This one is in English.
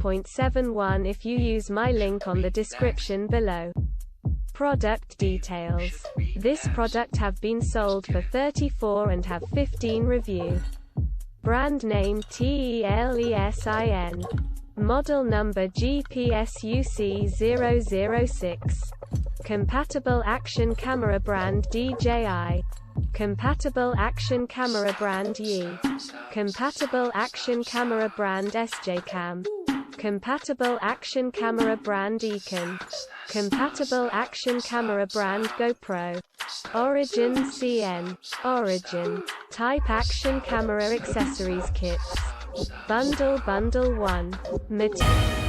8.71 if you use my link on the description below. Product details. This product have been sold for 34 and have 15 review. Brand name Telesin. Model number GPSUC 006. Compatible action camera brand DJI. Compatible action camera brand DJI. Compatible action camera brand SJCam. Compatible action camera brand Econ. Compatible action camera brand GoPro. Origin CN. Origin. Type action camera accessories kits. Bundle 1. Material.